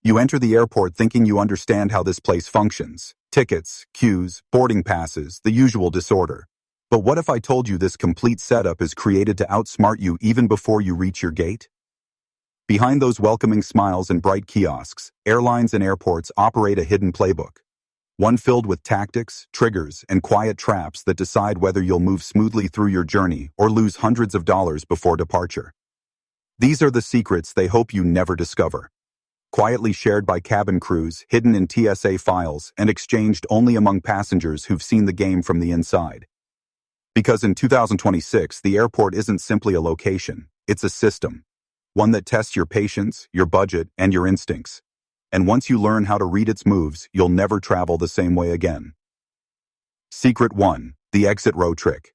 You enter the airport thinking you understand how this place functions. Tickets, queues, boarding passes, the usual disorder. But what if I told you this complete setup is created to outsmart you even before you reach your gate? Behind those welcoming smiles and bright kiosks, airlines and airports operate a hidden playbook. One filled with tactics, triggers, and quiet traps that decide whether you'll move smoothly through your journey or lose hundreds of dollars before departure. These are the secrets they hope you never discover. Quietly shared by cabin crews, hidden in TSA files, and exchanged only among passengers who've seen the game from the inside. Because in 2026, the airport isn't simply a location, it's a system. One that tests your patience, your budget, and your instincts. And once you learn how to read its moves, you'll never travel the same way again. Secret 1. The exit row trick.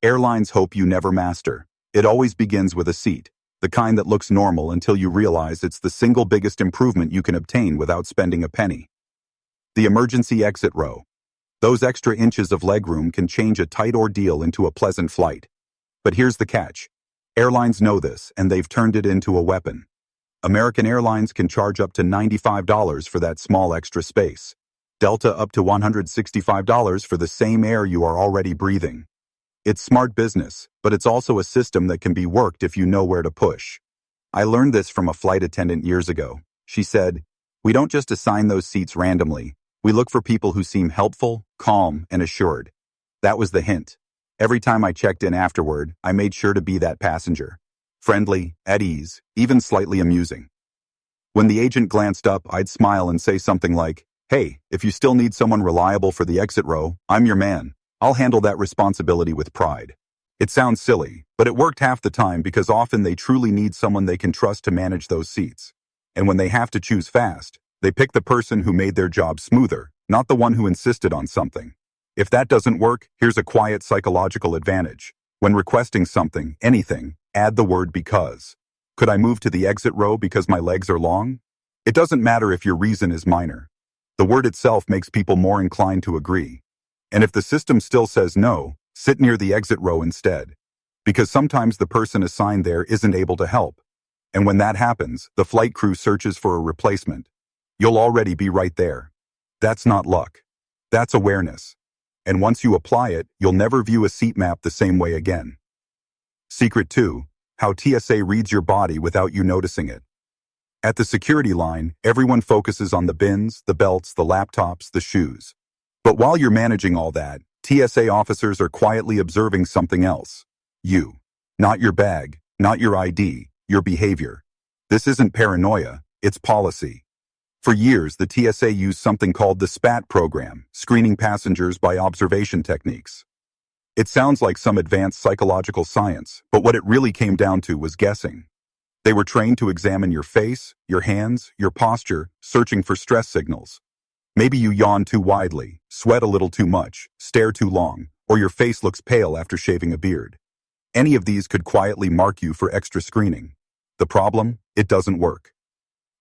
Airlines hope you never master. It always begins with a seat, the kind that looks normal until you realize it's the single biggest improvement you can obtain without spending a penny. The emergency exit row. Those extra inches of legroom can change a tight ordeal into a pleasant flight. But here's the catch. Airlines know this, and they've turned it into a weapon. American Airlines can charge up to $95 for that small extra space. Delta up to $165 for the same air you are already breathing. It's smart business, but it's also a system that can be worked if you know where to push. I learned this from a flight attendant years ago. She said, "We don't just assign those seats randomly. We look for people who seem helpful, calm, and assured." That was the hint. Every time I checked in afterward, I made sure to be that passenger. Friendly, at ease, even slightly amusing. When the agent glanced up, I'd smile and say something like, "Hey, if you still need someone reliable for the exit row, I'm your man. I'll handle that responsibility with pride." It sounds silly, but it worked half the time because often they truly need someone they can trust to manage those seats. And when they have to choose fast, they pick the person who made their job smoother, not the one who insisted on something. If that doesn't work, here's a quiet psychological advantage. When requesting something, anything, add the word because. Could I move to the exit row because my legs are long? It doesn't matter if your reason is minor. The word itself makes people more inclined to agree. And if the system still says no, sit near the exit row instead. Because sometimes the person assigned there isn't able to help. And when that happens, the flight crew searches for a replacement. You'll already be right there. That's not luck. That's awareness. And once you apply it, you'll never view a seat map the same way again. Secret 2. How TSA reads your body without you noticing it. At the security line, everyone focuses on the bins, the belts, the laptops, the shoes. But while you're managing all that, TSA officers are quietly observing something else. You. Not your bag, not your ID, your behavior. This isn't paranoia, it's policy. For years, the TSA used something called the SPAT program, screening passengers by observation techniques. It sounds like some advanced psychological science, but what it really came down to was guessing. They were trained to examine your face, your hands, your posture, searching for stress signals. Maybe you yawn too widely, sweat a little too much, stare too long, or your face looks pale after shaving a beard. Any of these could quietly mark you for extra screening. The problem? It doesn't work.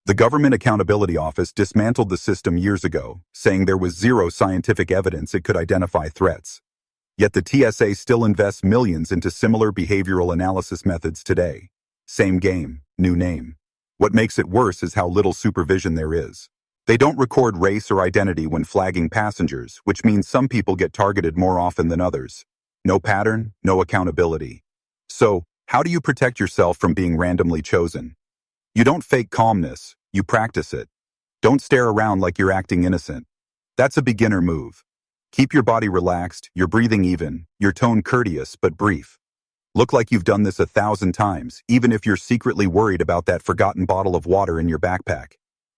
The Government Accountability Office dismantled the system years ago, saying there was zero scientific evidence it could identify threats. Yet the TSA still invests millions into similar behavioral analysis methods today. Same game, new name. What makes it worse is how little supervision there is. They don't record race or identity when flagging passengers, which means some people get targeted more often than others. No pattern, no accountability. So, how do you protect yourself from being randomly chosen? You don't fake calmness, you practice it. Don't stare around like you're acting innocent. That's a beginner move. Keep your body relaxed, your breathing even, your tone courteous but brief. Look like you've done this 1,000 times, even if you're secretly worried about that forgotten bottle of water in your backpack.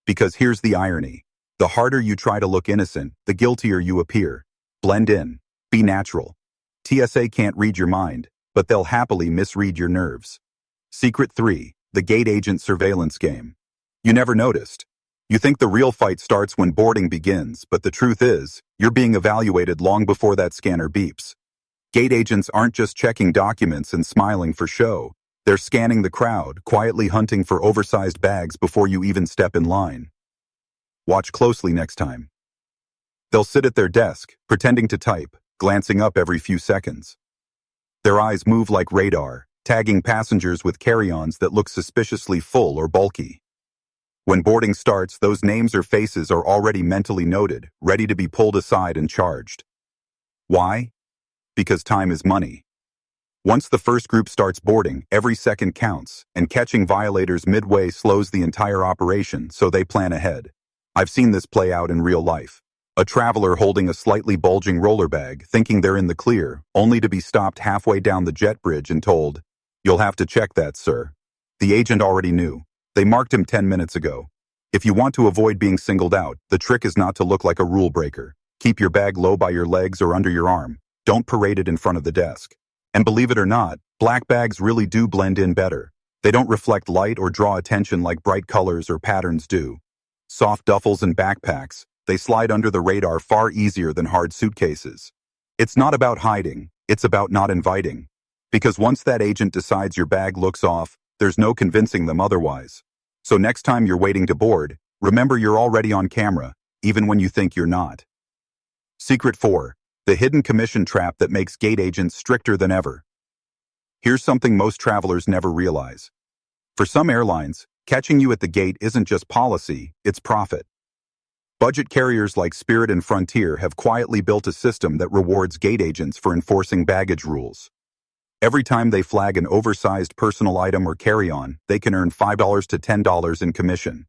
Because here's the irony. The harder you try to look innocent, the guiltier you appear. Blend in. Be natural. TSA can't read your mind, but they'll happily misread your nerves. Secret 3. The gate agent surveillance game. You never noticed. You think the real fight starts when boarding begins, but the truth is, you're being evaluated long before that scanner beeps. Gate agents aren't just checking documents and smiling for show. They're scanning the crowd, quietly hunting for oversized bags before you even step in line. Watch closely next time. They'll sit at their desk, pretending to type, glancing up every few seconds. Their eyes move like radar, tagging passengers with carry-ons that look suspiciously full or bulky. When boarding starts, those names or faces are already mentally noted, ready to be pulled aside and charged. Why? Because time is money. Once the first group starts boarding, every second counts, and catching violators midway slows the entire operation, so they plan ahead. I've seen this play out in real life. A traveler holding a slightly bulging roller bag, thinking they're in the clear, only to be stopped halfway down the jet bridge and told, "You'll have to check that, sir." The agent already knew. They marked him 10 minutes ago. If you want to avoid being singled out, the trick is not to look like a rule breaker. Keep your bag low by your legs or under your arm. Don't parade it in front of the desk. And believe it or not, black bags really do blend in better. They don't reflect light or draw attention like bright colors or patterns do. Soft duffels and backpacks, they slide under the radar far easier than hard suitcases. It's not about hiding, it's about not inviting. Because once that agent decides your bag looks off, there's no convincing them otherwise. So next time you're waiting to board, remember you're already on camera, even when you think you're not. Secret 4. The hidden commission trap that makes gate agents stricter than ever. Here's something most travelers never realize. For some airlines, catching you at the gate isn't just policy, it's profit. Budget carriers like Spirit and Frontier have quietly built a system that rewards gate agents for enforcing baggage rules. Every time they flag an oversized personal item or carry-on, they can earn $5 to $10 in commission.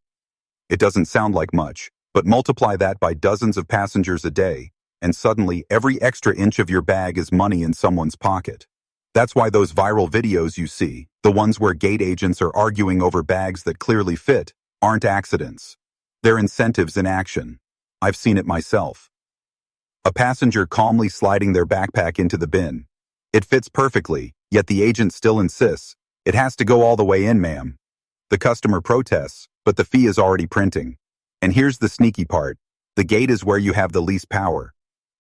It doesn't sound like much, but multiply that by dozens of passengers a day, and suddenly every extra inch of your bag is money in someone's pocket. That's why those viral videos you see, the ones where gate agents are arguing over bags that clearly fit, aren't accidents. They're incentives in action. I've seen it myself. A passenger calmly sliding their backpack into the bin. It fits perfectly, yet the agent still insists, "It has to go all the way in, ma'am." The customer protests, but the fee is already printing. And here's the sneaky part. The gate is where you have the least power.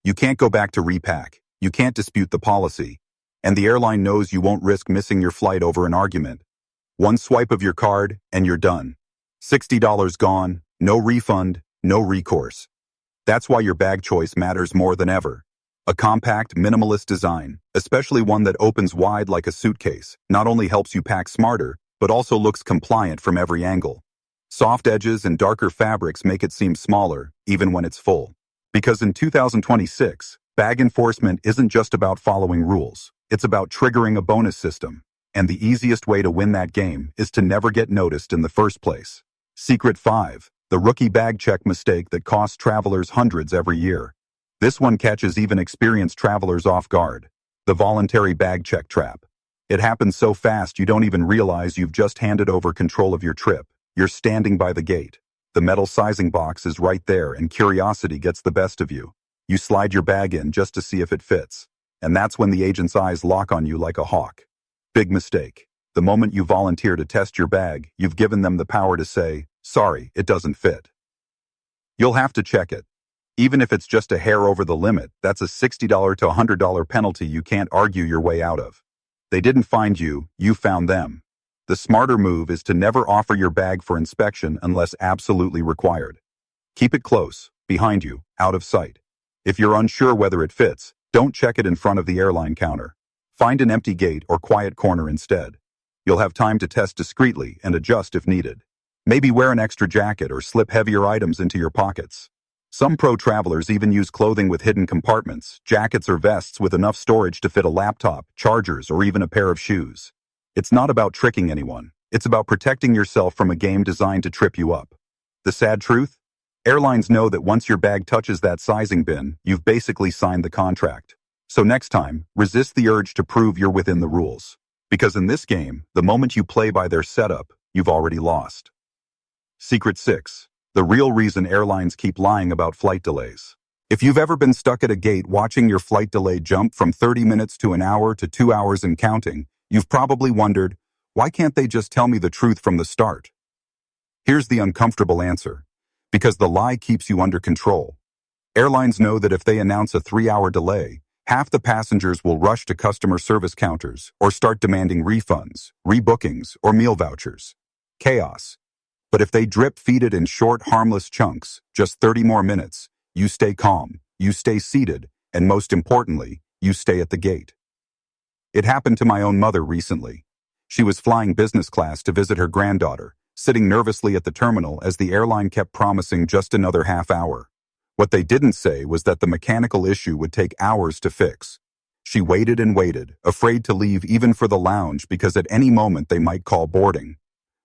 You can't go back to repack. You can't dispute the policy. And the airline knows you won't risk missing your flight over an argument. One swipe of your card, and you're done. $60 gone, no refund, no recourse. That's why your bag choice matters more than ever. A compact, minimalist design, especially one that opens wide like a suitcase, not only helps you pack smarter, but also looks compliant from every angle. Soft edges and darker fabrics make it seem smaller, even when it's full. Because in 2026, bag enforcement isn't just about following rules, it's about triggering a bonus system. And the easiest way to win that game is to never get noticed in the first place. Secret 5. The rookie bag check mistake that costs travelers hundreds every year. This one catches even experienced travelers off guard. The voluntary bag check trap. It happens so fast you don't even realize you've just handed over control of your trip. You're standing by the gate. The metal sizing box is right there and curiosity gets the best of you. You slide your bag in just to see if it fits. And that's when the agent's eyes lock on you like a hawk. Big mistake. The moment you volunteer to test your bag, you've given them the power to say, "Sorry, it doesn't fit." You'll have to check it. Even if it's just a hair over the limit, that's a $60 to $100 penalty you can't argue your way out of. They didn't find you, you found them. The smarter move is to never offer your bag for inspection unless absolutely required. Keep it close, behind you, out of sight. If you're unsure whether it fits, don't check it in front of the airline counter. Find an empty gate or quiet corner instead. You'll have time to test discreetly and adjust if needed. Maybe wear an extra jacket or slip heavier items into your pockets. Some pro travelers even use clothing with hidden compartments, jackets or vests with enough storage to fit a laptop, chargers, or even a pair of shoes. It's not about tricking anyone. It's about protecting yourself from a game designed to trip you up. The sad truth? Airlines know that once your bag touches that sizing bin, you've basically signed the contract. So next time, resist the urge to prove you're within the rules. Because in this game, the moment you play by their setup, you've already lost. Secret 6. The real reason airlines keep lying about flight delays. If you've ever been stuck at a gate watching your flight delay jump from 30 minutes to an hour to 2 hours and counting, you've probably wondered, why can't they just tell me the truth from the start? Here's the uncomfortable answer. Because the lie keeps you under control. Airlines know that if they announce a 3-hour delay, half the passengers will rush to customer service counters or start demanding refunds, rebookings, or meal vouchers. Chaos. But if they drip-feed it in short, harmless chunks, just 30 more minutes, you stay calm, you stay seated, and most importantly, you stay at the gate. It happened to my own mother recently. She was flying business class to visit her granddaughter, sitting nervously at the terminal as the airline kept promising just another half hour. What they didn't say was that the mechanical issue would take hours to fix. She waited and waited, afraid to leave even for the lounge because at any moment they might call boarding.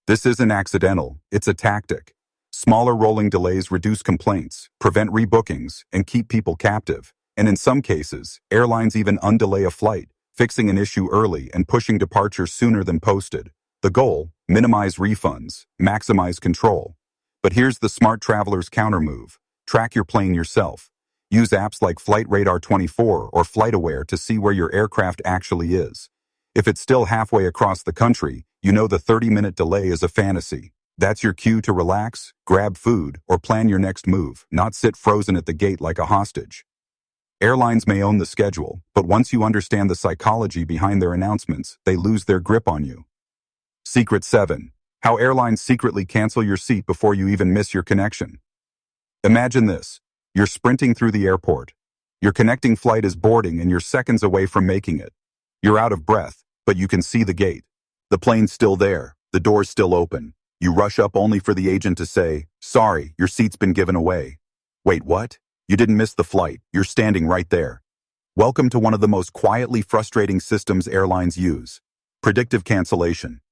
This isn't accidental, it's a tactic. Smaller rolling delays reduce complaints, prevent rebookings, and keep people captive. And in some cases, airlines even undelay a flight, fixing an issue early and pushing departure sooner than posted. The goal: minimize refunds, maximize control. But here's the smart traveler's countermove. Track your plane yourself. Use apps like Flight Radar 24 or FlightAware to see where your aircraft actually is. If it's still halfway across the country, you know the 30-minute delay is a fantasy. That's your cue to relax, grab food, or plan your next move, not sit frozen at the gate like a hostage. Airlines may own the schedule, but once you understand the psychology behind their announcements, they lose their grip on you. Secret 7. How airlines secretly cancel your seat before you even miss your connection. Imagine this. You're sprinting through the airport. Your connecting flight is boarding and you're seconds away from making it. You're out of breath, but you can see the gate. The plane's still there. The door's still open. You rush up only for the agent to say, "Sorry, your seat's been given away." Wait, what? You didn't miss the flight. You're standing right there. Welcome to one of the most quietly frustrating systems airlines use: predictive cancellation.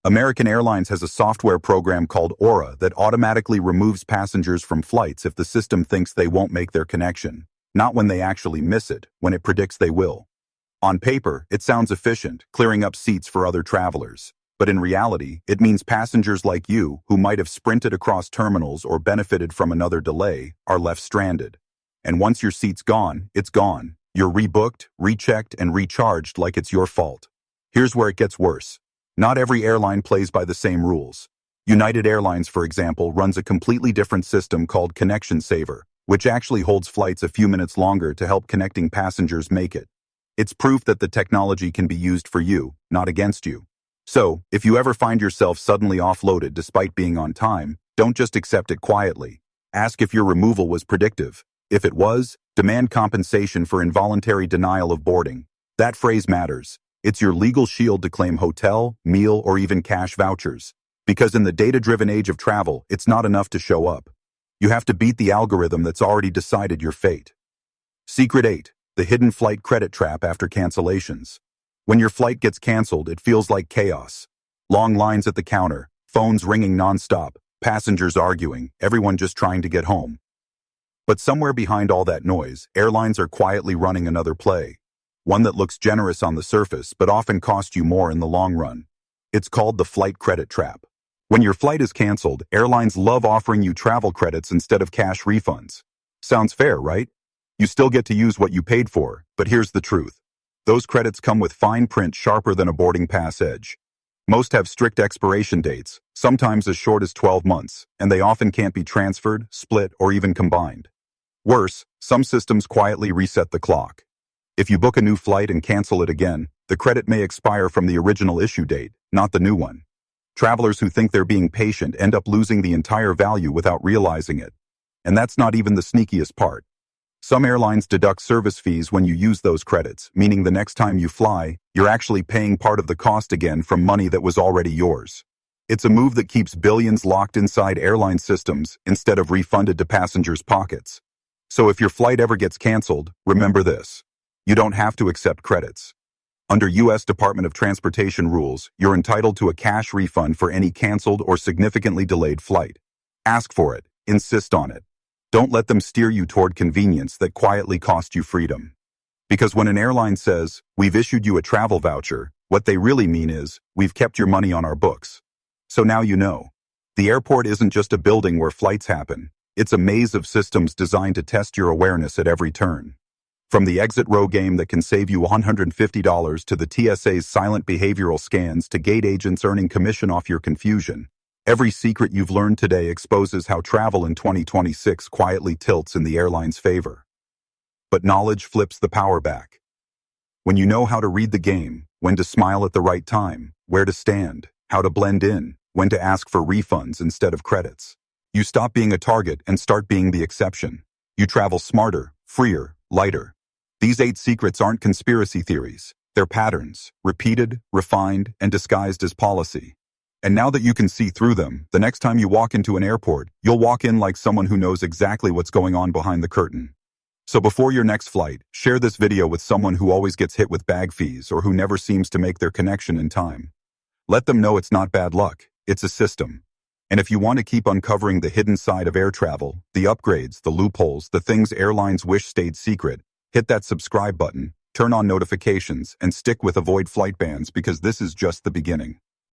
American Airlines has a software program called Aura that automatically removes passengers from flights if the system thinks they won't make their connection. Not when they actually miss it, when it predicts they will. On paper, it sounds efficient, clearing up seats for other travelers. But in reality, it means passengers like you, who might have sprinted across terminals or benefited from another delay, are left stranded. And once your seat's gone, it's gone. You're rebooked, rechecked, and recharged like it's your fault. Here's where it gets worse. Not every airline plays by the same rules. United Airlines, for example, runs a completely different system called Connection Saver, which actually holds flights a few minutes longer to help connecting passengers make it. It's proof that the technology can be used for you, not against you. So, if you ever find yourself suddenly offloaded despite being on time, don't just accept it quietly. Ask if your removal was predictive. If it was, demand compensation for involuntary denial of boarding. That phrase matters. It's your legal shield to claim hotel, meal, or even cash vouchers. Because in the data-driven age of travel, it's not enough to show up. You have to beat the algorithm that's already decided your fate. Secret 8. The hidden flight credit trap after cancellations. When your flight gets canceled, it feels like chaos. Long lines at the counter, phones ringing nonstop, passengers arguing, everyone just trying to get home. But somewhere behind all that noise, airlines are quietly running another play. One that looks generous on the surface, but often costs you more in the long run. It's called the flight credit trap. When your flight is canceled, airlines love offering you travel credits instead of cash refunds. Sounds fair, right? You still get to use what you paid for, but here's the truth. Those credits come with fine print sharper than a boarding pass edge. Most have strict expiration dates, sometimes as short as 12 months, and they often can't be transferred, split, or even combined. Worse, some systems quietly reset the clock. If you book a new flight and cancel it again, the credit may expire from the original issue date, not the new one. Travelers who think they're being patient end up losing the entire value without realizing it. And that's not even the sneakiest part. Some airlines deduct service fees when you use those credits, meaning the next time you fly, you're actually paying part of the cost again from money that was already yours. It's a move that keeps billions locked inside airline systems instead of refunded to passengers' pockets. So if your flight ever gets canceled, remember this. You don't have to accept credits. Under U.S. Department of Transportation rules, you're entitled to a cash refund for any canceled or significantly delayed flight. Ask for it. Insist on it. Don't let them steer you toward convenience that quietly cost you freedom. Because when an airline says, "We've issued you a travel voucher," what they really mean is, "We've kept your money on our books." So now you know. The airport isn't just a building where flights happen. It's a maze of systems designed to test your awareness at every turn. From the exit row game that can save you $150 to the TSA's silent behavioral scans to gate agents earning commission off your confusion, every secret you've learned today exposes how travel in 2026 quietly tilts in the airline's favor. But knowledge flips the power back. When you know how to read the game, when to smile at the right time, where to stand, how to blend in, when to ask for refunds instead of credits, you stop being a target and start being the exception. You travel smarter, freer, lighter. These 8 secrets aren't conspiracy theories. They're patterns, repeated, refined, and disguised as policy. And now that you can see through them, the next time you walk into an airport, you'll walk in like someone who knows exactly what's going on behind the curtain. So before your next flight, share this video with someone who always gets hit with bag fees or who never seems to make their connection in time. Let them know it's not bad luck, it's a system. And if you want to keep uncovering the hidden side of air travel, the upgrades, the loopholes, the things airlines wish stayed secret, hit that subscribe button, turn on notifications, and stick with Avoid Flight Bans because this is just the beginning.